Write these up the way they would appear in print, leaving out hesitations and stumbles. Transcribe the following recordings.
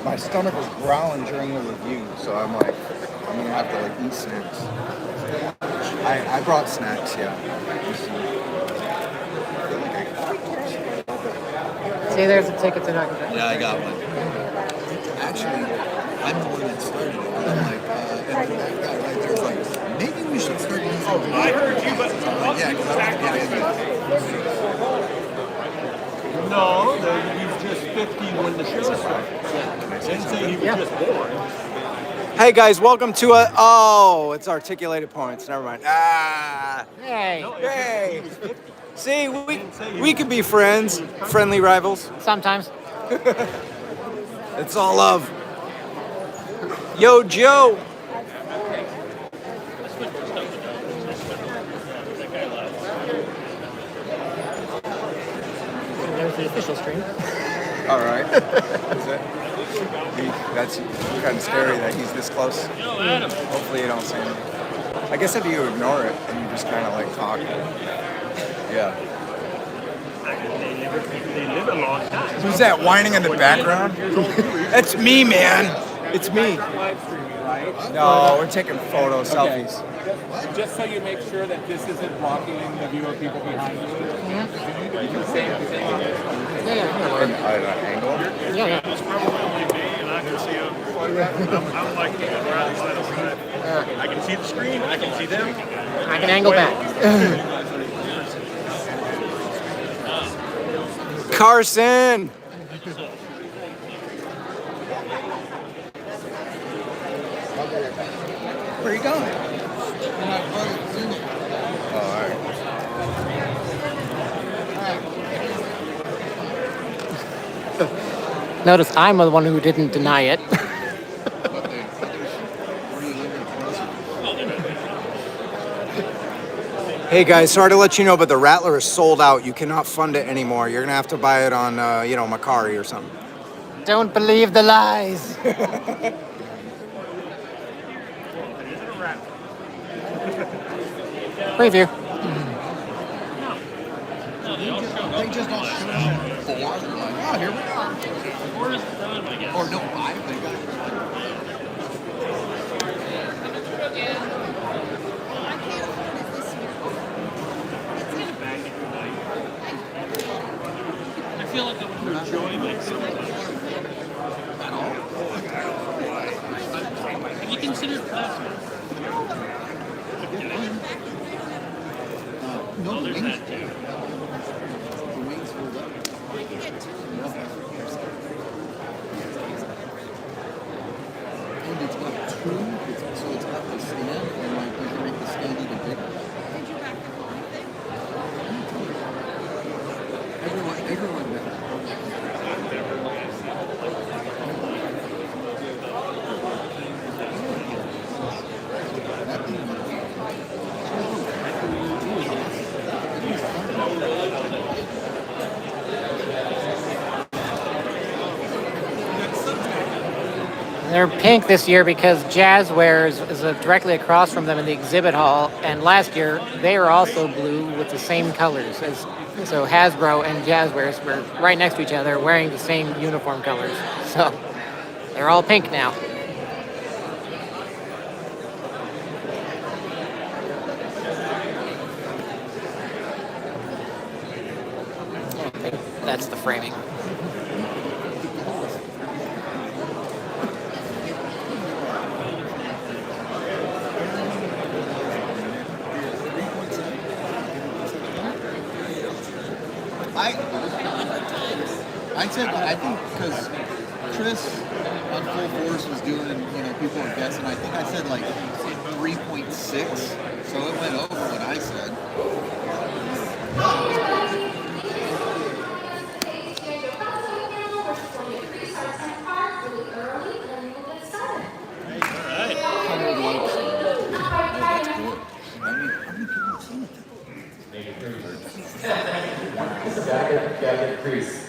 My stomach was growling during the review, so I'm like, I'm gonna have to like eat snacks. I brought snacks, yeah. See, there's a ticket to Nugget. Yeah, I got one. Actually, I'm the one that started it. I'm like, and then that guy right there was like, maybe we should start using. Oh, I heard you, but yeah, because I was getting into it. No, he's just 50 when the show started. Didn't say he was just born. Hey guys, welcome to it's articulated points. Never mind. Hey. Hey. See, we can be friends, friendly rivals. Sometimes. It's all love. Yo, Joe. There's the official stream. All right. Is it? That's kind of scary that he's this close. Hopefully you don't see him. I guess if you ignore it and you just kind of like talk. Yeah. They live a long time. Who's that whining in the background? That's me, man. It's me. No, we're taking photos, selfies. Just so you make sure that this isn't blocking the view of people behind you. Yeah. An angle? Yeah. It's probably me, and I can see him. I'm like the right side of the I can see the screen, I can see them. I can angle back. Carson! Where are you going? Oh, all right. Notice I'm the one who didn't deny it. Hey guys, sorry to let you know, but the Rattler is sold out. You cannot fund it anymore. You're gonna have to buy it on, Macari or something. Don't believe the lies. Preview. They just don't show four. Oh, here we go. Or no, five. They got I feel like I'm enjoying myself. Have you considered plasma? no There's wings. that too. The wings hold up. And it's got two, so it's got the stand, and like you can make the stand even bigger. Everyone does. They're pink this year because Jazzwares is directly across from them in the exhibit hall, and last year they were also blue with the same colors. So Hasbro and Jazzwares were right next to each other wearing the same uniform colors. So they're all pink now. I think that's the framing. I said, I think because Chris on Full Force was doing, people were guessing. I think I said like 3.6, so it went over what I said. Gotta get crease.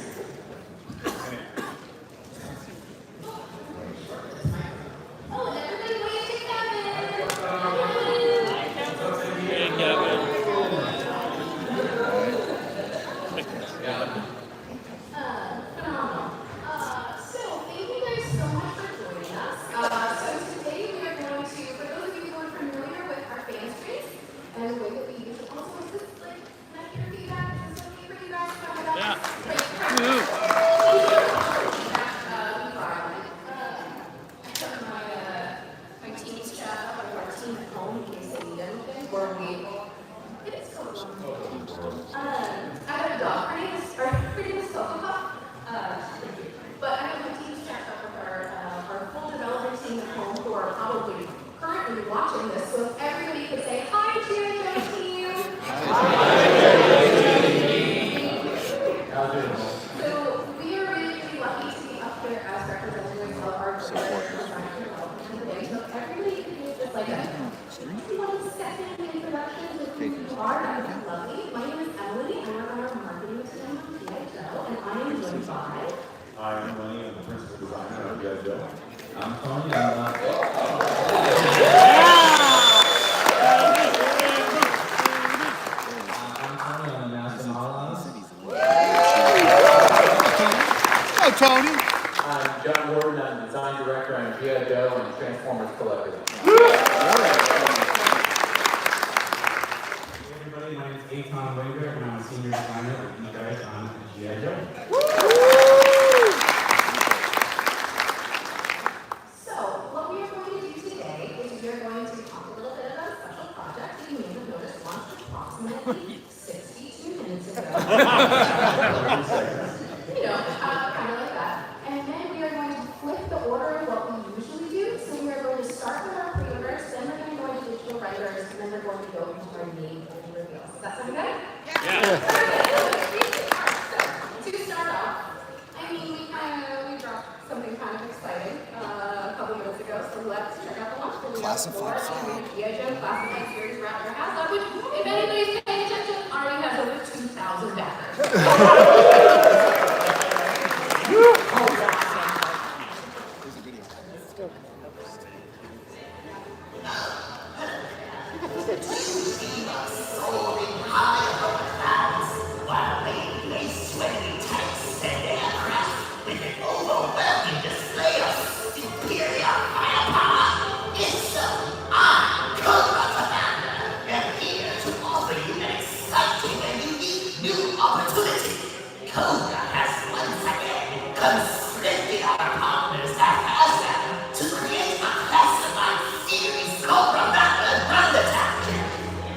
Joe. I'm Tony. I'm a master model. Oh, Tony. I'm John Ward. I'm design director on G.I.Joe and Transformers Collector. Hey everybody, my name is Eitan Wager and I'm a senior designer with you guys on G.I.Joe. So, what we are going to do today is we are going to talk a little bit about a special project that you may have noticed launched approximately 62 minutes ago. Kind of like that. And then we are going to flip the order of what we usually do. So we are going to start with our pre-orders, then we're going to go into digital writers, and then we're going to go into our main reveals. Does that sound good? Yeah. So, to start off, I mean, we dropped something kind of exciting a couple minutes ago, so let's check out the launch. Classified flag. G.I.Joe Classified Series Rattler HasLab, which, if anybody's paying attention, already has over 2,000 backers. Cobra has once again conscripted our partners at Hasbro to create a classified series Cobra Rattler HasLab.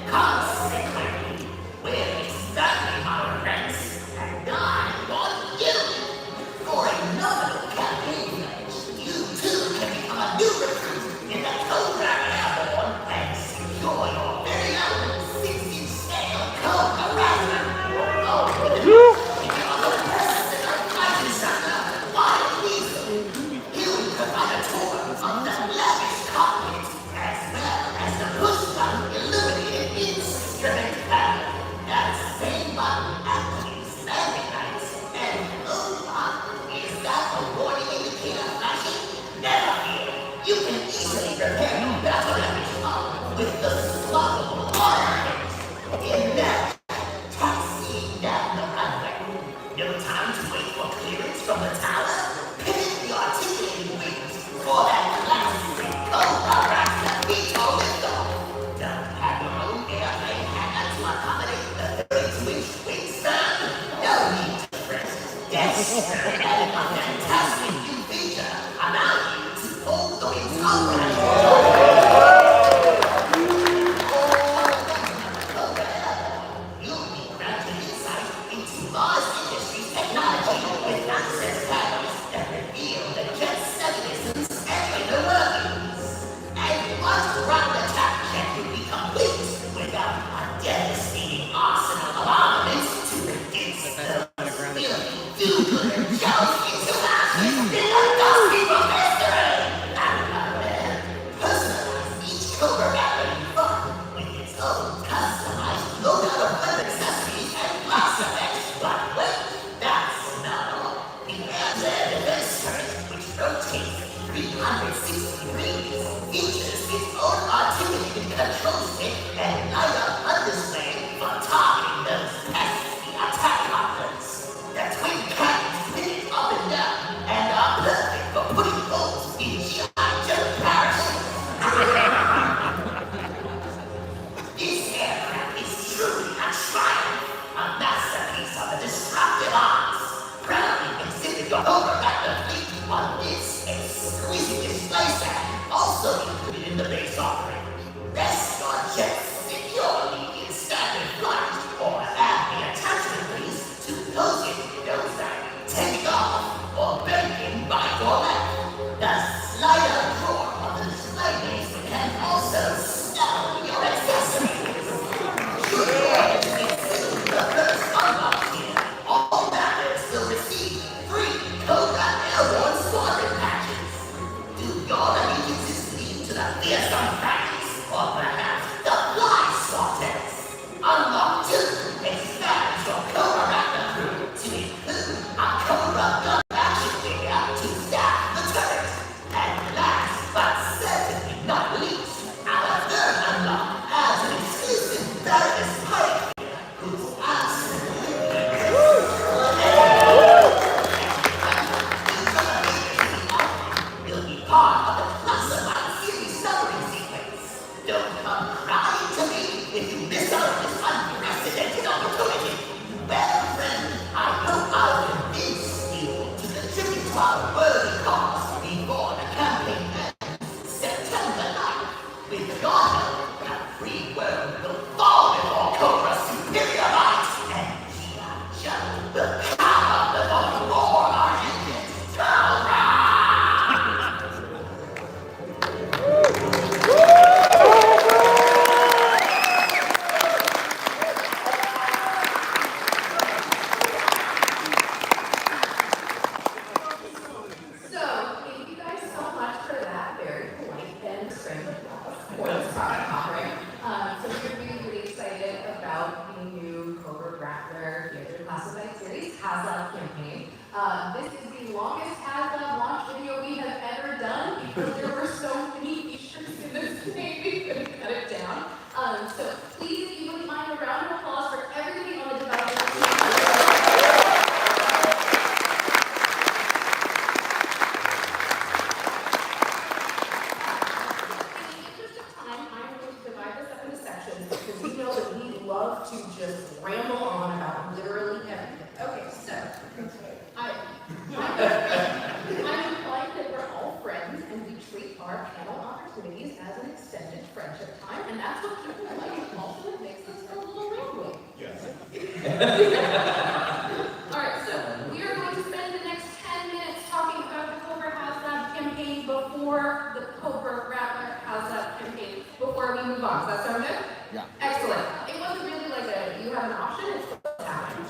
Consequently, we're expanding our ranks and I want you. For a nominal campaign pledge, you too can become a new recruit in the Cobra Airborne and secure your very own 60 scale Cobra Rattler. You can easily prepare your battle damage with the swappable ornaments. In that, taxiing down the runway. No time to wait for clearance from the tower. Pivot the articulating wings for that classic Cobra Rattler veto liftoff. Don't have your own airplane hangar to accommodate the 32-inch wingspan. No need to press desperate and a fantastic new feature allow you to hold the wings upright. You'll be granted insight into Mars Industries technology with access panels that reveal the jet's mechanisms and inner workings. And one run attack jet would be complete without a devastating arsenal of armaments to reduce the do-gooder shells into ashes in a dusty professor. Personalize each Cobra Rattler you fund with its own customized loadout of weapon accessories and blast effects. But wait, that's not all. The air defense turret, which rotates 360 degrees, features its own articulated control stick and light-up undersplay for targeting those pesky attack hoppers. The twin cannons spin up and down and are perfect for putting bolts in G.I.Joe parachutes. This aircraft is truly a triumph, a masterpiece of the disruptive arts. Proudly exhibit your Cobra Rattler fleet on this exquisite display stand, also included in because there were so many features in this game, we couldn't cut it down. So please, if you wouldn't mind, a round of applause for everybody on the development team. Love to just ramble on about literally everything. Okay, so I'm implying that we're all friends and we treat our panel opportunities as an extended friendship time, and that's what people like. Also, it makes us a little rambling. Yes. All right, so we are going to spend the next 10 minutes talking about the Cobra HasLab campaign before the Cobra Rattler HasLab campaign before we move on. Does that sound good? Yeah. Excellent. It wasn't really like you have an option, it's what's happening.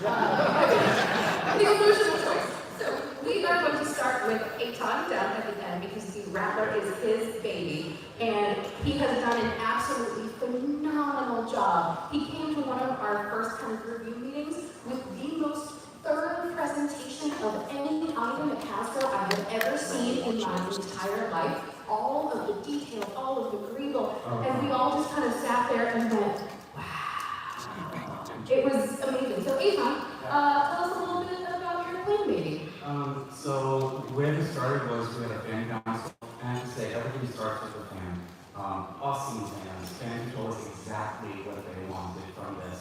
The emotional choice. So we are going to start with Eitan down at the end because the Rattler is his baby and he has done an absolutely phenomenal job. He came to one of our first kind of review meetings with the most thorough presentation of any item at Hasbro I have ever seen in my entire life. All of the detail, all of the greeble, and we all just kind of sat there and went, wow. It was amazing. So Eitan, tell us a little bit about your plan meeting. So the way this started was we had a fan council, and I have to say everything starts with a fan. Awesome fans who told us exactly what they wanted from this.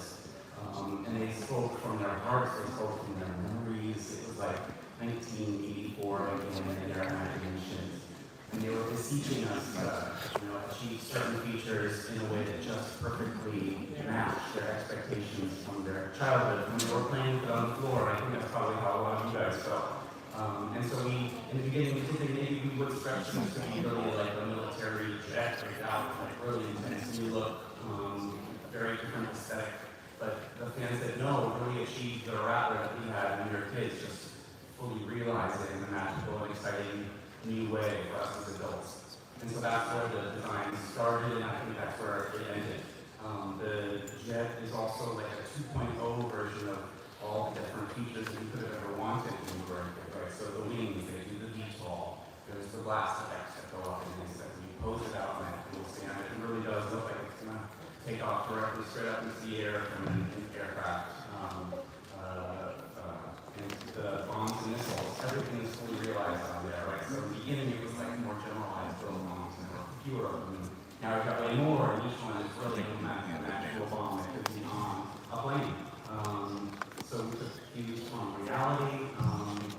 And they spoke from their hearts, they spoke from their memories. It was like 1984 again in their imaginations. And they were beseeching us to achieve certain features in a way that just perfectly matched their expectations from their childhood, when they were playing with it on the floor. I think that's probably how a lot of you guys felt. And so we, in the beginning, we think maybe we would stretch them to be really like a military jet right out, like really intense new look, very different aesthetic. But the fans said, no, really achieve the Rattler that we had when we were kids, just fully realize it in a magical and exciting new way for us as adults. And so that's where the design started, and I think that's where it ended. The jet is also like a 2.0 version of all the different features that you could have ever wanted when you were a kid, right? So the wings, they do the VTOL, there's the blast effects that go up in this, that when you pose it out on that cool stand, it really does look like it's gonna take off directly straight up into the air from an aircraft. And the bombs and missiles, everything is fully realized on there, right? So in the beginning it was like more generalized little bombs, and there were fewer of them. Now we've got way more, and each one is really an actual bomb that could be on a plane. So we took cues from reality.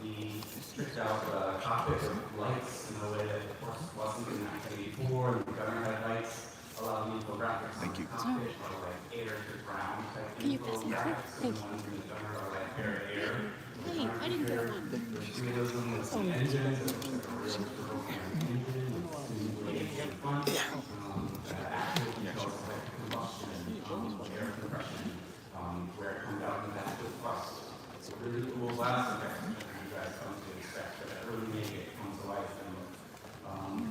We tricked out the cockpit with lights in a way that, of course, wasn't in 1984, and the gunner had lights. A lot of infographics on the cockpit are like air to ground type infographics, and the ones in the gunner are like air to air. Wait, I didn't get one. There's realism with the engines, it looks like a real turbofan engine with simulated in front. Actual details like combustion, air compression, where it comes out in that good thrust. It's a really cool blast effect that you guys come to expect, but it really make it come to life and look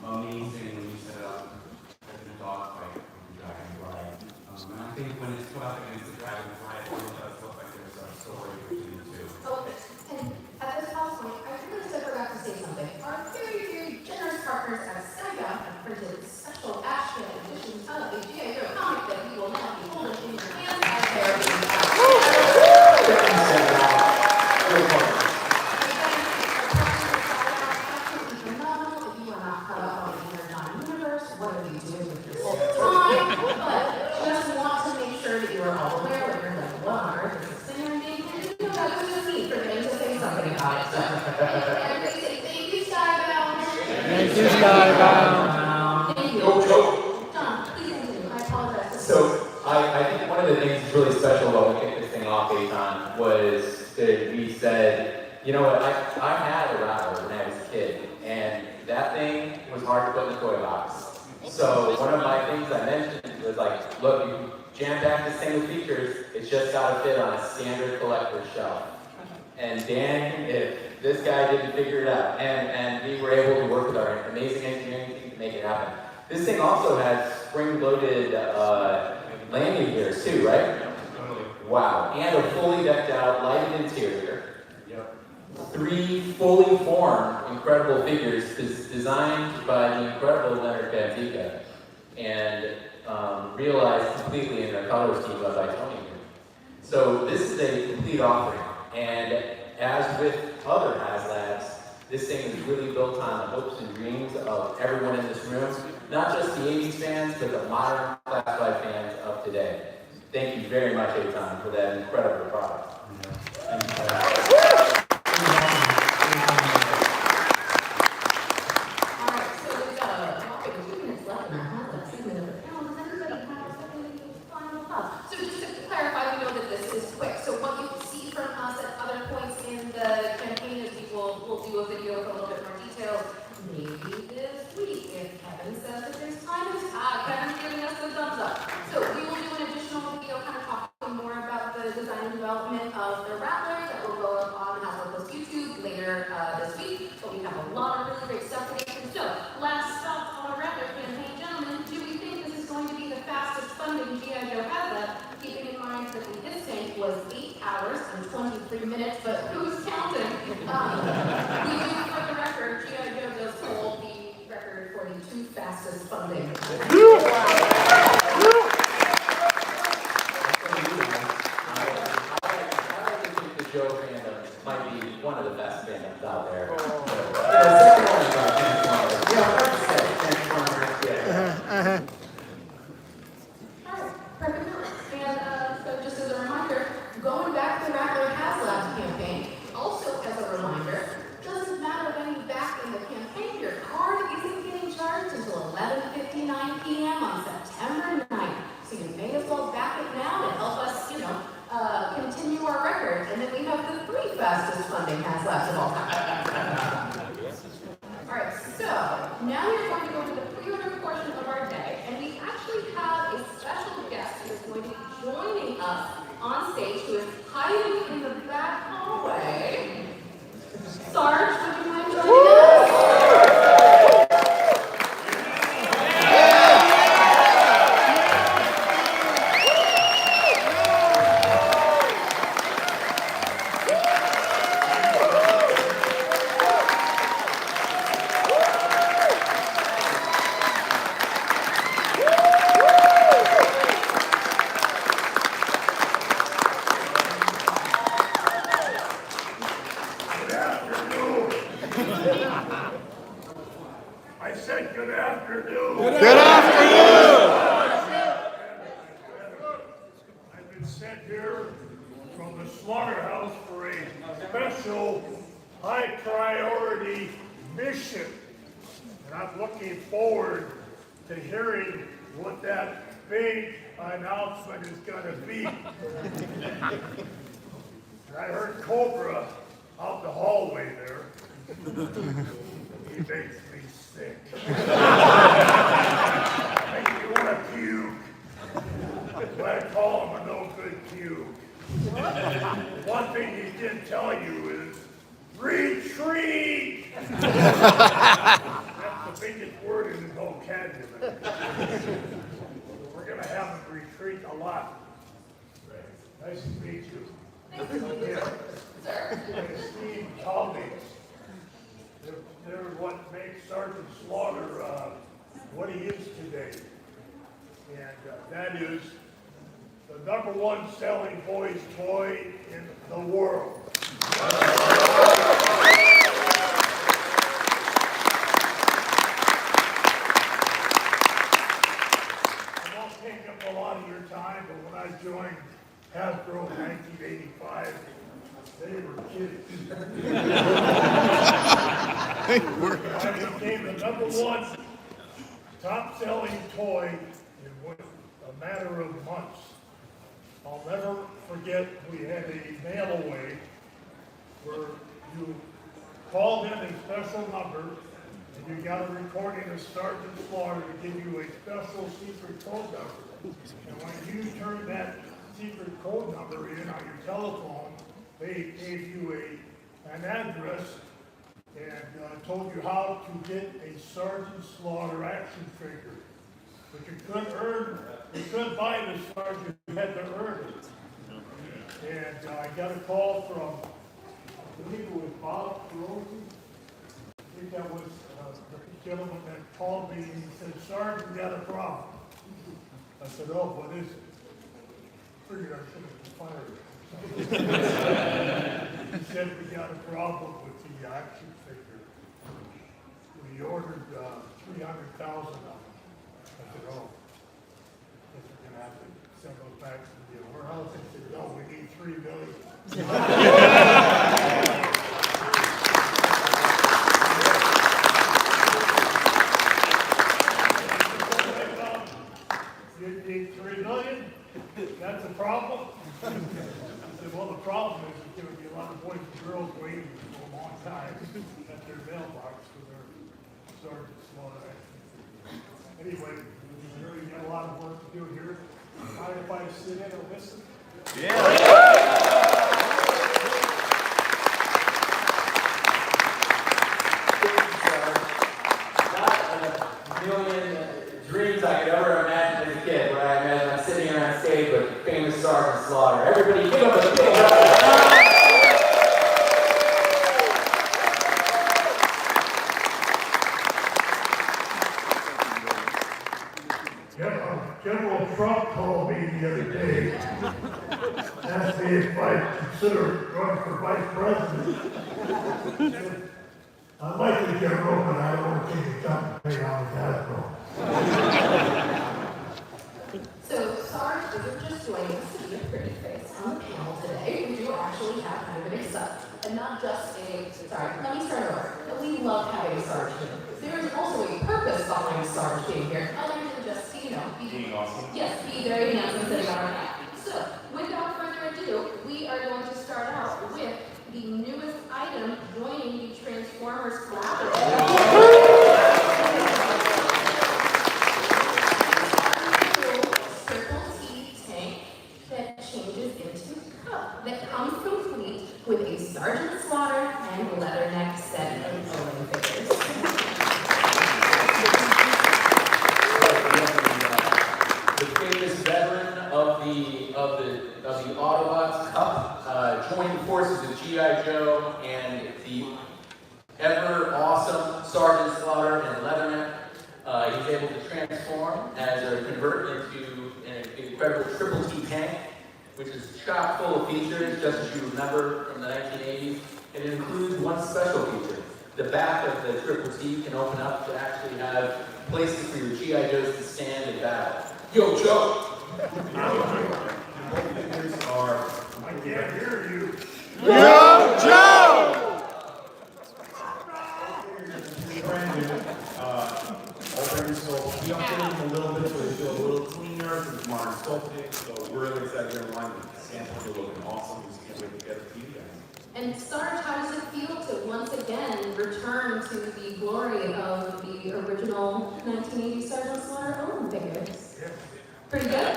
amazing when you set it up as a dogfight with the dragonfly. And I think when it's put up against the dragonfly, it really does look like there's a story between the two. Oh, and at this point, I really forgot to say something. Our very, very generous partners at Sega have printed special Ashcan editions of the G.I.Joe comic that you will now be holding in your hands as their being phenomenal. If you are not caught up on the Nerd universe, what are you doing with your time? But just want to make sure that you are all aware that you're like, what on earth is this thing I'm being handed? No, that was just me forgetting to say something about it. So, everybody say thank you, Skybound. Thank you, Skybound. Thank you. John, please continue. I apologize. So I think one of the things that's really special about when we kicked this thing off, Eitan, was that we said, you know what, I had a Rattler when I was a kid, and that thing was hard to put in the toy box. So one of my things I mentioned was like, look, you jam-pack this thing with features, it's just got to fit on a standard collector's shelf. And Dan, if this guy didn't figure it out, and we were able to work with our amazing engineering team to make it happen. This thing also has spring-loaded landing gears too, right? Wow, and a fully decked out lighted interior. Yep. 3 fully formed incredible figures designed by the incredible Leonard Bantica and realized completely in their color scheme by Tony. So this is a complete offering, and as with other HasLabs, this thing is really built on the hopes and dreams of everyone in this room, not just the 80s fans, but the modern classified fans of today. Thank you very much, Eitan, for that incredible product. So just to clarify, we know that this is quick. So what you see from us at other points in the campaign is we'll do a video with a little bit more detail. Maybe this week, if Kevin says that there's time. Kevin's giving us the thumbs up. So we will do an additional video kind of talking more about the design and development of the Rattler that will go up on Hasbro YouTube later this week. But we have a lot of really great stuff to get through. So last stop on the Rattler campaign, gentlemen, do we think this is going to be the fastest funding G.I.Joe HasLab? Keeping in mind that this tank was 8 hours and 23 minutes, but who's counting? We do, for the record, G.I.Joe does hold the record for the 2 fastest funding. The Joe fandom might be one of the best fandoms out there. So just as a reminder, going back to the Rattler HasLab campaign, also as a reminder, doesn't matter when you back in the campaign, your card isn't getting charged until 11:59 p.m. on September 9th. So you may as well back it now and help us, continue our record. And then we have the 3 fastest funding HasLabs of all time. All right, so now we're going to go to the pre-order portion of our day, and we actually have a special guest who is going to be joining us on stage, who is hiding in the back hallway. Sarge, would you mind joining us? I said good afternoon. Good afternoon. I've been sent here from the slaughterhouse for a special high priority mission. And I'm looking forward to hearing what that big announcement is going to be. And I heard Cobra out the hallway there. He makes me sick. Makes me want to puke. But I call him a no good puke. One thing he did tell you is retreat. That's the biggest word in his vocabulary. We're going to have him retreat a lot. Nice to meet you. Yeah. Esteemed colleagues. They're what makes Sergeant Slaughter what he is today. And that is the #1 selling boys toy in the world. I won't take up a lot of your time, but when I joined Hasbro in 1985, they were kidding. I became the #1 top-selling toy in a matter of months. I'll never forget, we had a mail-away where you called in a special number and you got a recording of Sergeant Slaughter to give you a special secret code number. And when you turned that secret code number in on your telephone, they gave you an address and told you how to get a Sergeant Slaughter action figure. But you couldn't buy the Sergeant, you had to earn it. And I got a call from believe it was Bob Rosie. I think that was the gentleman that called me and he said, Sergeant, we got a problem. I said, oh, what is it? Figured I should have fired. He said, we got a problem with the action figure. We ordered 300,000 of them. I said, oh, guess we're going to have to send those back to the warehouse. They said, no, we need 3 million. You need 3 million? That's a problem? I said, well, the problem is there's going to be a lot of boys and girls waiting for a long time at their mailbox for their sergeant slaughter. Anyway, we really got a lot of work to do here. Mind if I sit in and listen? Dreams I could ever imagine as a kid, where I imagine I'm sitting here on stage with famous Sergeant Slaughter. Everybody give up a big General Trump called me the other day, asked me if I'd consider running for vice president. I like the general, but I don't want to take a cut to pay on his Hasbro. So, Sarge isn't just joining us to be a pretty face on the panel today. We do actually have kind of an excitement, and not just let me start over. We love having Sarge here. There is also a purpose behind Sarge being here, other than just, being awesome. Yes, be very handsome sitting on our lap. So, without further ado, we are going to start out with the newest item joining the Transformers collaborative. That comes complete with a Sergeant Slaughter and leatherneck set of Owen figures. The famous veteran of the Autobots Cup, joining forces with G.I.Joe and the ever awesome Sergeant Slaughter and leatherneck. He's able to transform as a convert into an incredible Triple T tank, which is chock full of features, just as you remember from the 1980s. And it includes one special feature. The back of the Triple T can open up to actually have places for your G.I. Joes to stand and battle. Yo, Joe! I can't hear you. Yo, Joe! So we updated them a little bit so they feel a little cleaner, some modern sculpting. So we're really excited to line with the samples. They're looking awesome. We just can't wait to get it to you guys. And Sarge, how does it feel to once again return to the glory of the original 1980 Sergeant Slaughter Owen figures? Yeah. Pretty good?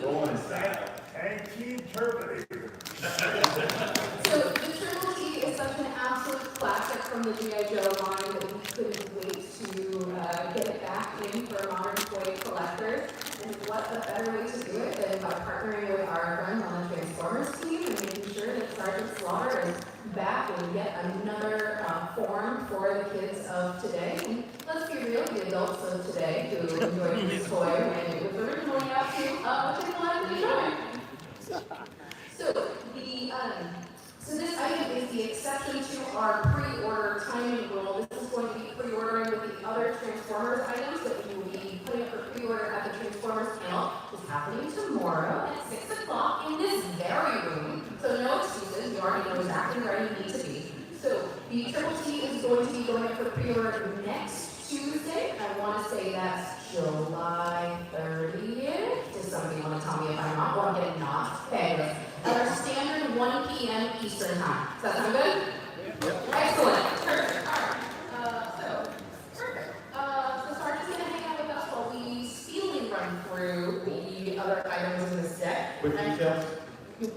Rolling style. Tag Team Terminator. So the Triple T is such an absolute classic from the G.I. Joe line that we couldn't wait to get it back in for modern toy collectors. And what a better way to do it than by partnering with our friends on the Transformers team and making sure that Sergeant Slaughter is back in yet another form for the kids of today. And let's be real, the adults of today who enjoyed this toy when it was originally out to which I collected enjoy. So this item is the exception to our pre-order timing rule. This is going to be pre-ordering with the other Transformers items that we will be putting up for pre-order at the Transformers panel. It's happening tomorrow at 6 o'clock in this very room. So no excuses, you already know exactly where you need to be. So the Triple T is going to be going up for pre-order next Tuesday. I want to say that's July 30th. Does somebody want to tell me if I'm not? Well, I'm getting not. Okay, at our standard 1 p.m. Eastern time. Does that sound good? Yep. Excellent. Perfect. All right. Perfect. So Sarge is going to hang out with us while we speedily run through the other items in this deck. Quick details? Quick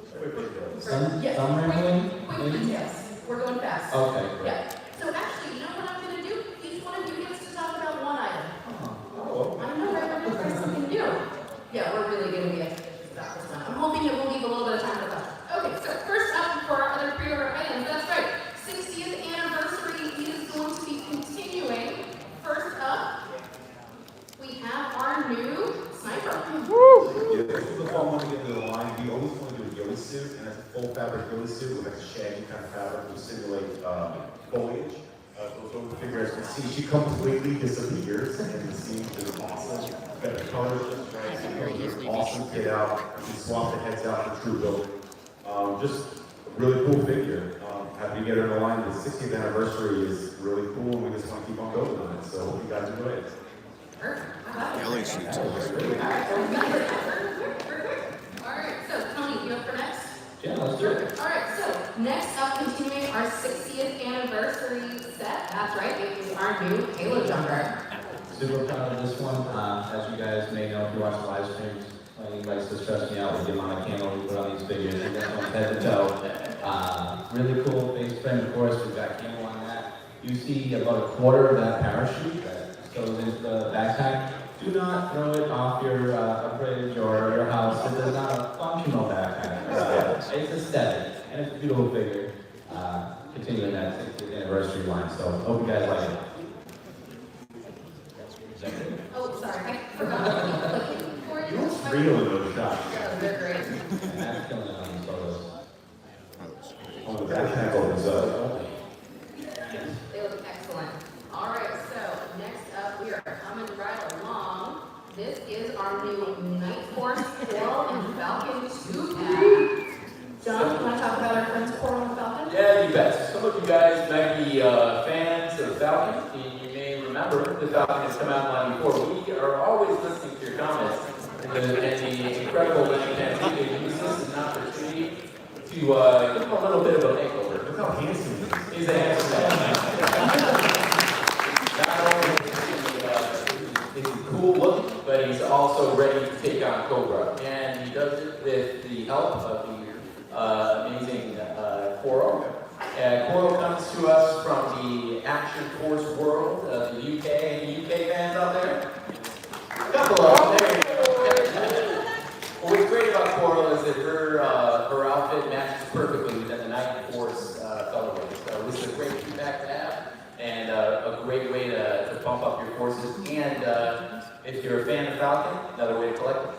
details. We're going fast. Okay, great. Yeah. So actually, you know what I'm going to do? Each one of you gets to talk about one item. Oh, I know, right? We're going to try something new. Yeah, we're really going to be about this one. I'm hoping that we'll leave a little bit of time for questions. ghillie suit with like a shaggy kind of fabric to simulate foliage. Those over figure, as you can see, she completely disappears in the scene, which is awesome. Got the colors just right, so an awesome kid out. She swapped the heads out for true building. Just a really cool figure. Happy to get her in the line. The 60th anniversary is really cool, and we just want to keep on building on it. So hope you guys enjoy it. Ghillie suits. Alright, so Tony, you up for next? Yeah, let's do it. Alright, so next up, continuing our 60th anniversary set. That's right, it is our new Halo Jumper. Super proud of this one. As you guys may know, if you watch the live streams, anybody to stress me out with the amount of camo we put on these figures. We got one head to toe. Really cool face frame, of course. We've got camo on that. You see about a quarter of that parachute that goes into the backpack. Do not throw it off your fridge or your house. It is not a functional backpack. It's aesthetic, and it's a beautiful figure. Continuing that 60th anniversary line. So hope you guys like it. Oh, sorry, I forgot. You look real in those shots. Yeah, they're great. That's killing it on these photos. Oh, the backpack opens up. They look excellent. Alright, so next up, we are coming right along. This is our new Night Force Coral and Falcon 2-pack. John, you want to talk about our friends Coral and Falcon? Yeah, you bet. Some of you guys might be fans of Falcon. You may remember the Falcon has come out line before. We are always listening to your comments. And the incredible Fantastic use this as an opportunity to give him a little bit of a makeover. Look how handsome he is. He's a handsome man. Not only is he cool looking, but he's also ready to take on Cobra. And he does it with the help of the amazing Coral. Coral comes to us from the Action Force world of the UK. Any UK fans out there? A couple of them. There you go. Well, what's great about Coral is that her outfit matches perfectly within the Night Force colorway. So this is a great feedback to have, and a great way to bump up your forces. And if you're a fan of Falcon, another way to collect it.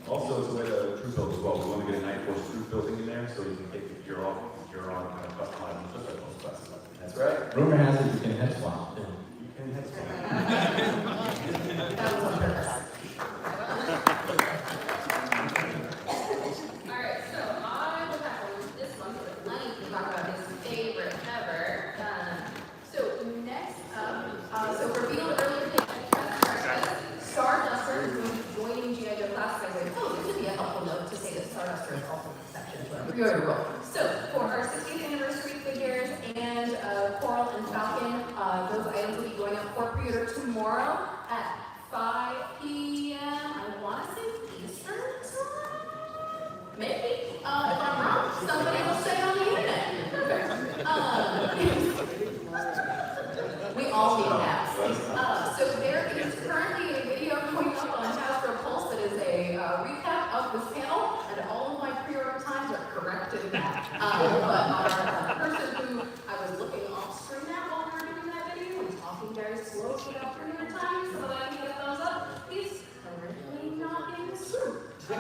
Also, it's a way to troop build as well. We want to get a Night Force troop building in there so you can take the gear off, gear on, kind of customize them, just like those classes. That's right. Rumor has it you can head swap too. You can head swap. That was on purpose. Alright, so I will tackle this one so that Lenny can talk about his favorite ever. So next up, so for being earlier today, Starduster is going to be joining G.I.Joe Classic. I was like, oh, this would be a helpful note to say that Starduster is also in the section as well. You're roll. So for our 60th anniversary figures and Coral and Falcon, those items will be going up for pre-order tomorrow at 5 p.m. I want to say Eastern time? Maybe. If I'm wrong, somebody will say on the internet. Perfect. We all need that. So there is currently a video going up on Hasbro Pulse that is a recap of this panel, and all of my pre-order times are corrected in that. But our person who I was looking off screen at while we were doing that video and talking very slow without pre-order time so that I can get a thumbs up, he's originally not in this room. So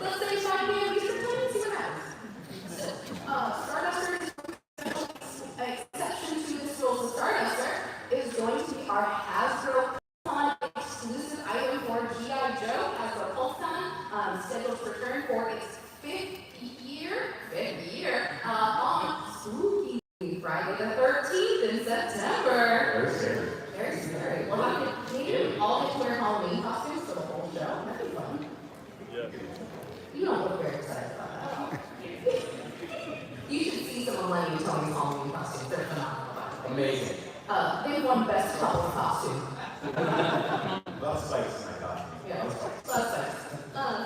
let's say 5 p.m. Eastern time and see what happens. Starduster is exception to this rule. So Starduster is going to be our Hasbro exclusive item for G.I.Joe, Hasbro PulseCon, scheduled to return for its fifth year, on Spooky Friday the 13th in September. Very scary. Very scary. We'll have to maybe all get to wear Halloween costumes for the whole show. That'd be fun. Yeah. You don't look very excited about that. You should see some of Lenny and Tony's Halloween costumes. They're phenomenal. Amazing. They won best couple costume. Lots of spikes in my costume. Yeah, lots of spikes.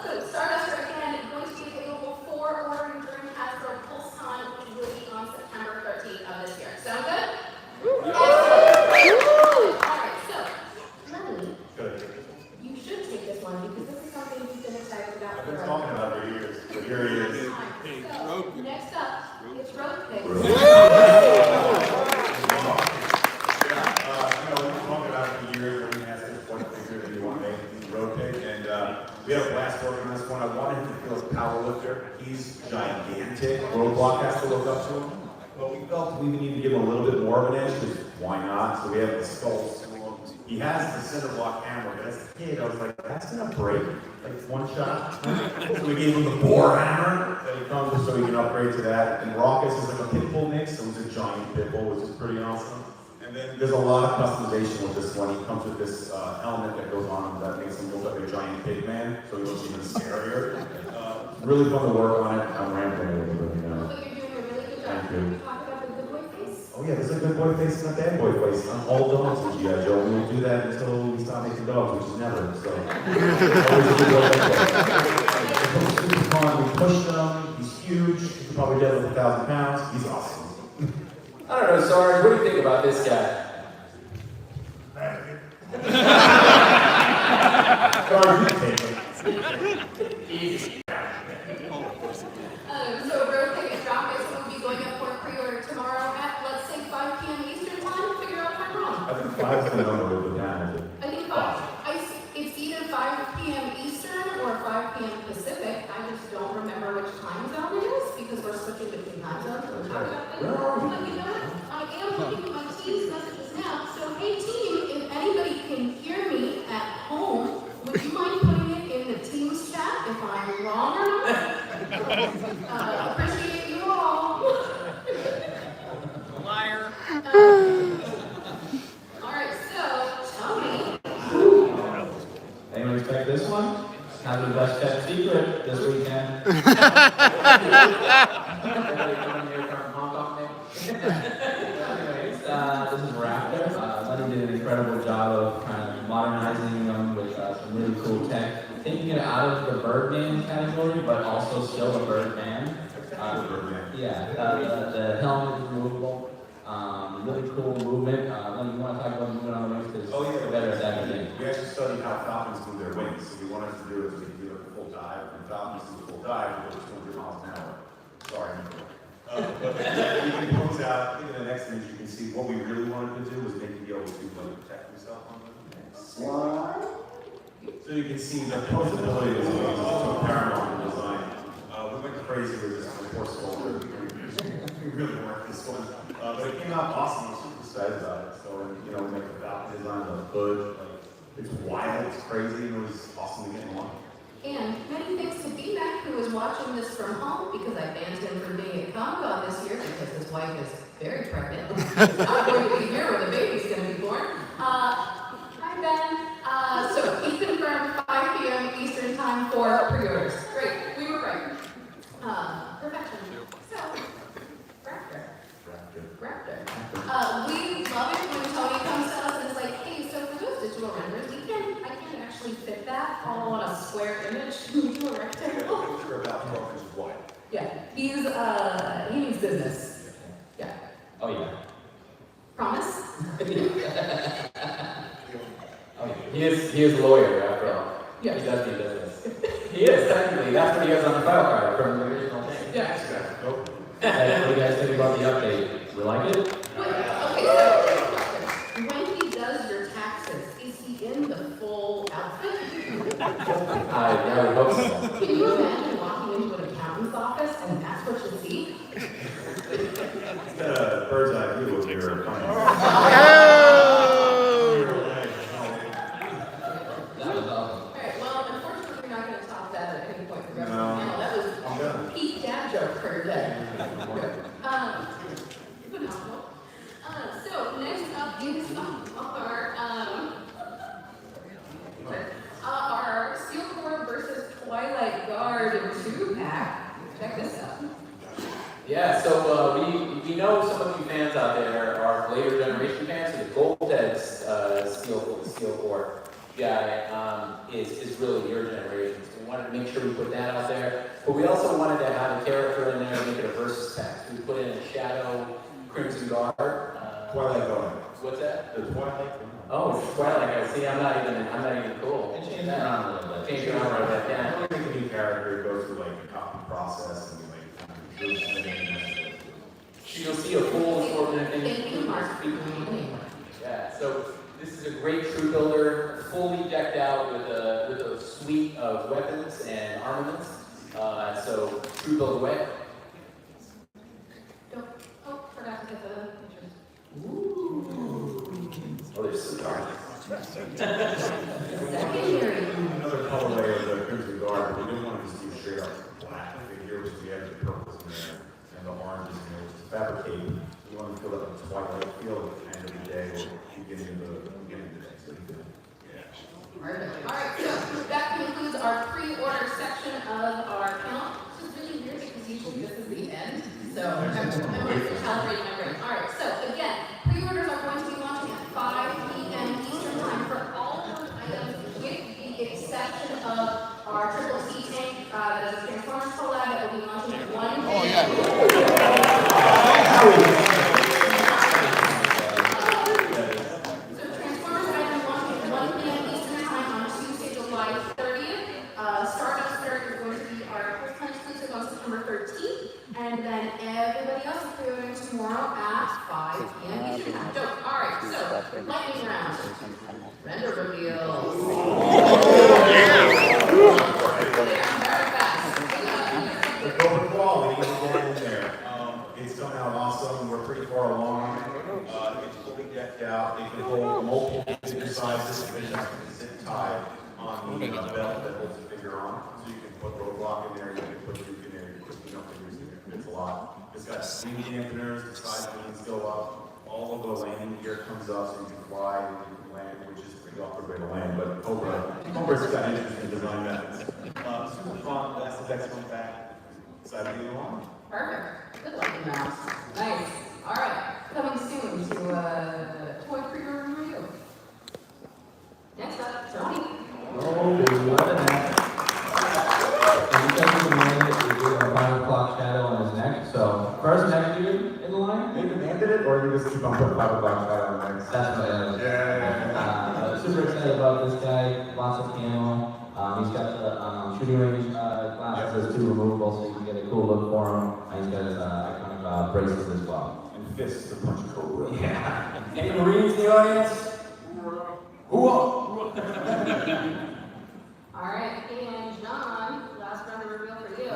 So Starduster again is going to be available for ordering during Hasbro PulseCon, which will be on September 13th of this year. Sound good? Alright, so Lenny, Good. you should take this one because this is something you've been excited about I've for been a talking about it for years, but here he is. So, next up, it's Road Pig. We've been talking about it for years. Everyone has this one figure that you want to make, Road Pig, and a little bit more of an edge, because why not? So we have the skull. He has the cinder block hammer, but as a kid, I was like, that's gonna break, like one shot. So we gave him the boar hammer that he comes with, so he can upgrade to that. And Raucous is like a pit bull mix, so he's a giant pit bull, which is pretty awesome. And then there's a lot of customization with this one. He comes with this helmet that goes on that makes him look like a giant pig man, so he looks even scarier. Really fun to work on it. I'm rambling a little bit, you know. But you're doing a really good job. Thank you. Talk about the good boy face. Oh yeah, there's a good boy face and a bad boy face on all dogs in G.I. Joe. We will do that until we stop making dogs, which is never. So always a good boy face. Super fun. We push them. He's huge. He could probably deadlift 1,000 pounds. He's awesome. I don't know, Sarge, what do you think about this guy? Sarge, you take it. So Road Ticket Rockets will be going up for pre-order tomorrow at, let's say, 5 p.m. Eastern time. Figure out if I'm wrong. I think 5 is the number we'll go down to. I think 5. It's either 5 p.m. Eastern or 5 p.m. Pacific. I just don't remember which time zone it is because we're switching between time zones. So we're talking about things. But you know what? I am looking at my team's messages now. So hey team, if anybody can hear me at home, would you mind putting it in the team's chat if I'm wrong or not? Appreciate you all. Liar. All right, so Tony. Anyone expect this one? Have the best kept secret this weekend. Anyways, this is Raptor. Lenny did an incredible job of kind of modernizing them with some really cool tech, taking it out of the Birdman category, but also still a Birdman. Yeah, the helmet is removable. Really cool movement. Lenny, you want to talk about movement on the wings? Because we're better at that than me. We actually studied how falcons move their wings. So we wanted to do it to do a full dive. And falcons do a full dive with 200 miles an hour. Sorry. But you can pose out. I think in the next image you can see what we really wanted to do was make him be able to like protect himself on the wings. So you can see the posability of his wings is so paramount in design. We went crazy with this horse sculpture. We really worked this one. But it came out awesome. I was super excited about it. So, you know, we make the falcon design, the hood, like, it's wild, it's crazy, and it was awesome to get along. And many thanks to B-Mac, who is watching this from home because I banned him from being at Comic-Con this year because his wife is very pregnant. She's not going to be here when the baby's going to be born. Hi, Ben. So he confirmed 5 p.m. Eastern time for pre-orders. Great, we were right. Perfection. So, Raptor. We love it when Tony comes to us and is like, hey, so for those digital renders, I can't actually fit that all on a square image into a rectangle. We're about 12 inches wide. Yeah, he needs business. Yeah. Oh, yeah. Promise? Oh, yeah. He is a lawyer, after all. Yeah. He does do business. He is, technically. That's what he has on the file card from the original thing. Yeah. What do you guys think about the update? You like it? Okay, so when he does your taxes, is he in the full outfit? Yeah, we hope so. Can you imagine walking into an accountant's office and that's what you see? It's got a bird's eye view of your economy. That was awesome. All right, well, unfortunately, we're not going to top that at any point. No. That was I'm done. peak dad joke for today. Phenomenal. So next up is our Steel Core versus Twilight Guard 2-pack. Check this out. Yeah, so we know some of you fans out there are later generation fans, so the Gold-Head Steel Core guy is really your generation. So we wanted to make sure we put that out there. But we also wanted to have a character in there to make it a versus pack. So we put in a Shadow Crimson Guard. Twilight Guard. What's that? The Twilight. Oh, it's Twilight Guard. See, I'm not even cool. And change that around a little bit. Change it around a little bit, yeah. I don't think the new character goes through like a copy process and You'll see a full assortment of things. Thank you, Mark. Yeah, so this is a great troop builder, fully decked out with a suite of weapons and armaments. So troop build away. Oh, forgot to get the pictures. Another colorway of the Crimson Guard, but we didn't want to just do straight up black figure, which we have the purples in there and the oranges in there, which is fabricated. We want to feel like a twilight feel at the end of the day or beginning of the day. So you can, Perfect. All right, so that concludes our pre-order section of our account. This is really weird because usually this is the end. So I'm calibrating my brain. All right, so again, pre-orders are going to be launching at 5 p.m. Eastern time for all of those items with the exception of our Triple C tank, that is a Transformers collab that will be launching at 1 p.m. Oh, yeah. And then everybody else is pre-ordering tomorrow at 5 p.m. Eastern time. So, all right, so lightning round. Render reveals. The Cobra quality is going in there. It's coming out awesome. We're pretty far along. It's fully decked out. It can hold multiple different sizes. It has to sit tied on the belt that holds the figure on. So you can put roadblock in there, you can put Duke in there, you can put figures in there. It's a lot. It's got swing dampeners, the side wings go up. All of the landing gear comes up so you can fly and you can land, which is pretty awkward way to land. But Cobra's got interesting design methods. Super fun. That's the next one back. Excited to get along. Perfect. Good luck, mouse. Nice. All right. Coming soon to toy pre-order review. Next up, Tony. A 5 o'clock shadow on his neck. So first neck dude in the line. They demanded it, or you just keep on putting 5 o'clock shadow on the neck? That's what it is. Yeah. Super excited about this guy. Lots of camo. He's got the shooting range glasses, those 2 removable, so you can get a cool look for him. And he's got his iconic braces as well. And fists to punch Cobra. Yeah. Any Marines in the audience? Whoa! All right, and John, last round of reveal for you.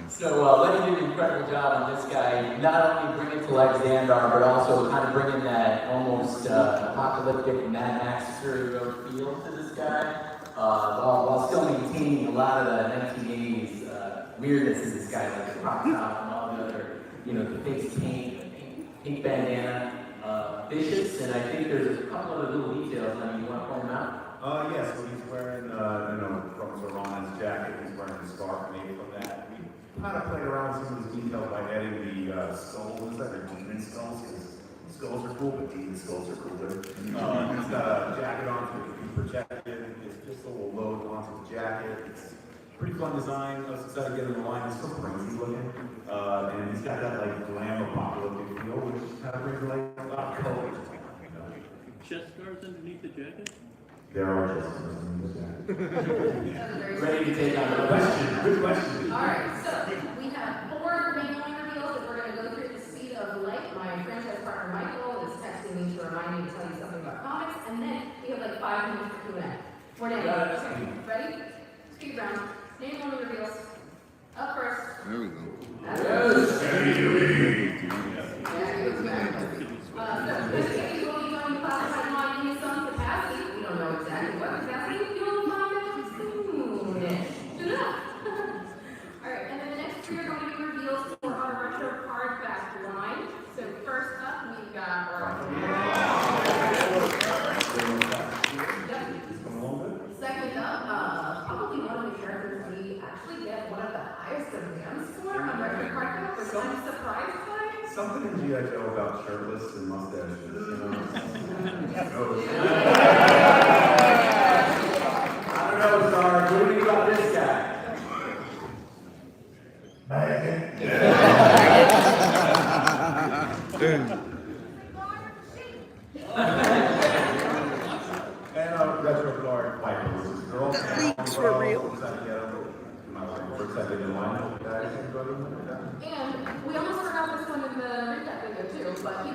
So Lenny did an incredible job on this guy, not only bringing to life Xandar, but also kind of bringing that almost apocalyptic Mad Max superhero feel to this guy, while still maintaining a lot of the 1980s weirdness in this guy, like the crop top and all the other, the face paint, pink bandana, vicious, and I think there's a couple other little details. I mean, you want to point them out? Yes, so he's wearing, from Zorana's jacket, he's wearing the scarf made from that. We kind of played around with some of these details by adding the skulls, what is that, they're demon skulls, because skulls are cool, but demon skulls are cooler. He's got a jacket on so it can be protected, his pistol will load onto the jacket. It's a pretty fun design. I was excited to get in the line, it's so crazy looking. And he's got that like glam apocalyptic feel, which kind of brings like a lot of colors. Chest scars underneath the jacket? There are just Ready to take on the question. Good question. All right, so we have 4 remaining reveals that we're going to go through at the speed of light. My franchise partner Michael is texting me to remind me to tell you something about comics, and then we have like 5 minutes for Q&A. We're now. Okay, ready? Speed round. Name 1 reveals. Up first. There we go. Investigators will be going to classified mind in some capacity. We don't know exactly what capacity. You'll find out soon-ish. Soon enough. All right, and then the next 3 are going to be reveals for our retro card back line. So first up, we've got our... Second up, probably one of the characters we actually get one of the highest demands for on retro card back, which I'm surprised by. Something in G.I.Joe about shirtless and mustaches, I don't know, Star. What do you think about this guy? And a retro card Viper, which is girl. The leaks were real. And we almost forgot this one in the recap video too, but we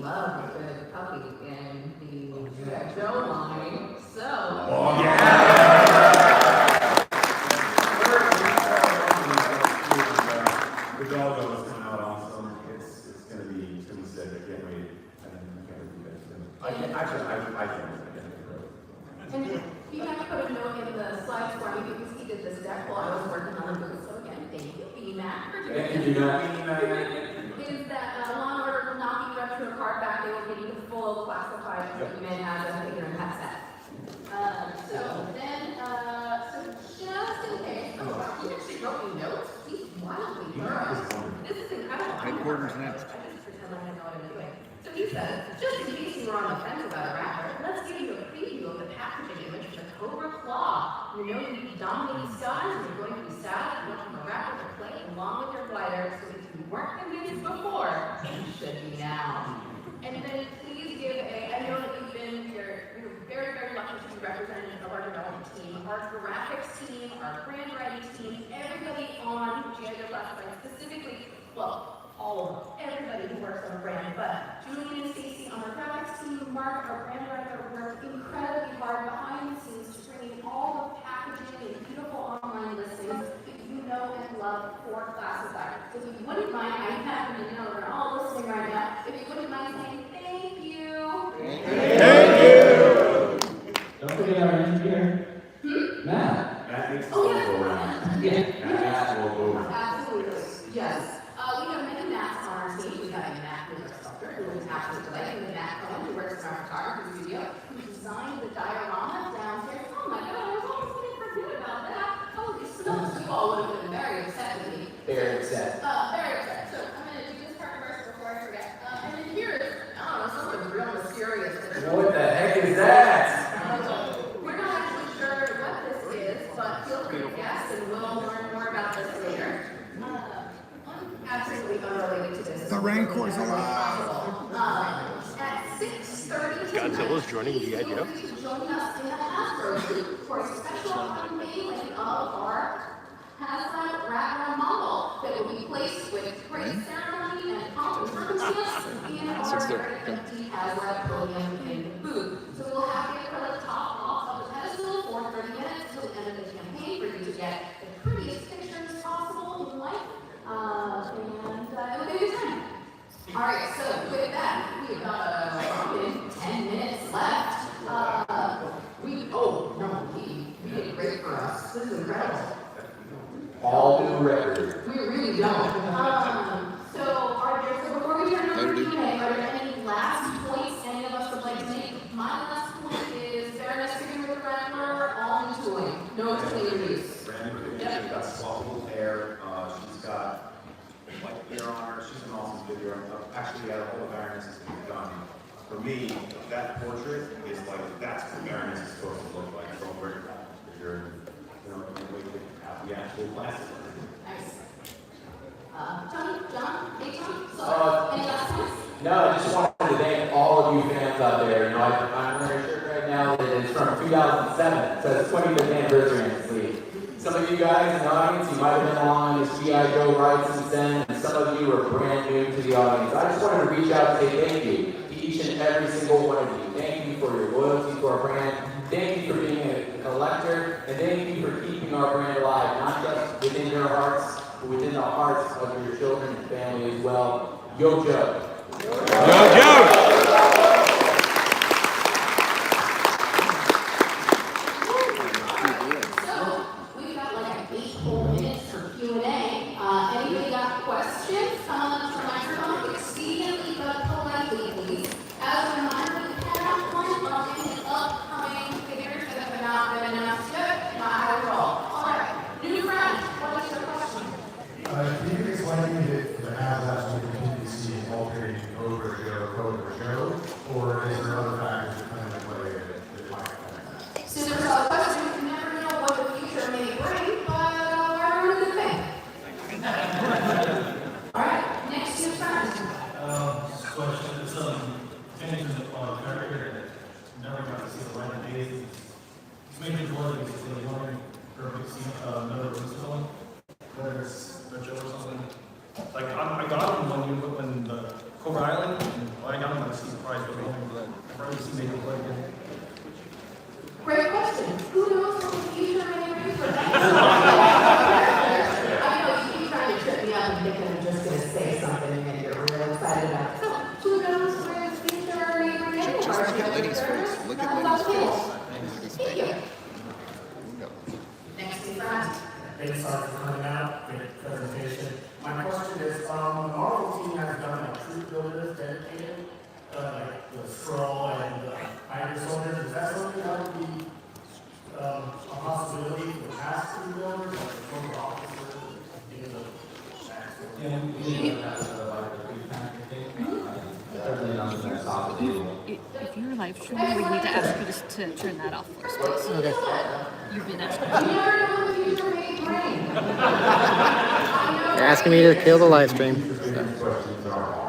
love the puppy in the G.I.Joe line. So the doggo is coming out awesome. It's gonna be sick. get ready. And then I can't do that. I can't And you might put a note in the slides for me because he did this deck while I was working on the booth. So again, thank you, BMAC, for doing Thank this. you, BMAC. Is that Law and Order will not be retro card back. They will give you the full classified document as a figure and headset. So just in case, he actually wrote me notes. He's wildly thorough. This is incredible. Headquarters next. I just pretend like I know what I'm doing. So he says, just in case you were on the fence about a Rattler, let's give you a preview of the packaging image of the Cobra Claw. You know you need dominating skies, and you're going to be sad watching a Rattler play along with your glider. So if you weren't convinced before, you should be now. And then please give I know that you're very, very lucky to be representative of our development team, our graphics team, our brand writing team, everybody on G.I.Joe Classified, specifically, well, all of them, everybody who works on the brand, but Julian and Stacy on our graphics team, Mark, our brand writer, worked incredibly hard behind the scenes to bring in all the packaging and beautiful online listings that you know and love for Classified. So if you wouldn't mind, I happen to know they're all listening right now, if you wouldn't mind saying thank you. Thank you. Don't forget our engineer. Matt. Matt needs to Oh, yeah. go around. Yeah. Matt will go around. Absolutely, yes. We have many Mats on our team. We got a Matt who's our sculptor, who is absolutely delightful, and Matt Cohen, who works in our photography studio, who designed the diorama downstairs. Oh my God, I was almost going to forget about that. Holy smokes, you all would have been very upset with me. Very upset. Very upset. So I'm going to do this part first before I forget. And then here is, I don't know, something real mysterious. What the heck is that? We're not actually sure what this is, but feel free to guess, and we'll learn more about this later. Absolutely unrelated to this. The Rancor's alive. At 6:30 Godzilla's joining G.I.Joe. Joining us in the Hasbro booth for a special unveiling of our HasLab Rattler model that will be placed with great ceremony and pomp and circumstance in our very empty HasLab podium in the booth. So we'll have the acrylic top off of the pedestal for 30 minutes till the end of the campaign for you to get the prettiest pictures possible in life. And it'll be a good time. All right, so with that, we've got 10 minutes left. We did great for us. This is incredible. All new record. We really don't. So before we turn over to Q&A, are there any last points any of us would like to make? My last point is fairness figure with the Rattler, all new tooling, no tooling use. Brand new. She's got swappable hair. She's got like ear on her. She's an awesome figure. Actually, we had a whole Baroness is being done. For me, that portrait is like that's what Baroness is supposed to look like. So we're figure, you know, and we can have the actual glasses. Nice. John, hey John, any last points? No, I just wanted to thank all of you fans out there. You know, I'm wearing a shirt right now that is from 2007. It says 25th anniversary on the sleeve. Some of you guys in the audience, you might have been along this G.I.Joe ride since then, and some of you are brand new to the audience. I just wanted to reach out and say thank you to each and every single one of you. Thank you for your loyalty to our brand. Thank you for being a collector, and thank you for keeping our brand alive, not just within your hearts, but within the hearts of your children and family as well. Yo, Joe. Yo, Joe. Anybody got questions? Come on up to the microphone exceedingly but politely, please. As a reminder, we cannot point on any upcoming figures that have not been announced yet. Not how we roll. All right. New friend, what is your question? Can you explain if the HasLab will continue to see alternating Cobra Joe, or is there other factors that come into play that might affect that? Super solid question. You never know what the future may bring, but we're in a good thing. All right, next new friend. This question is changing the character that never got to see the light of day. It's making it more than it's really wondering if we see another Roosevelt, whether it's a Joe or something. Like I got him when the Cobra Island, and I got him at the surprise, but I've already seen Nathan play again. Great question. Who knows what the future may bring for that? I know you keep trying to trip me up and thinking I'm just going to say something and you're real excited about it. So, who knows live stream, we need to ask you to turn that off for us, please. Okay. You've been asked. You're asking me to kill the live stream. Questions are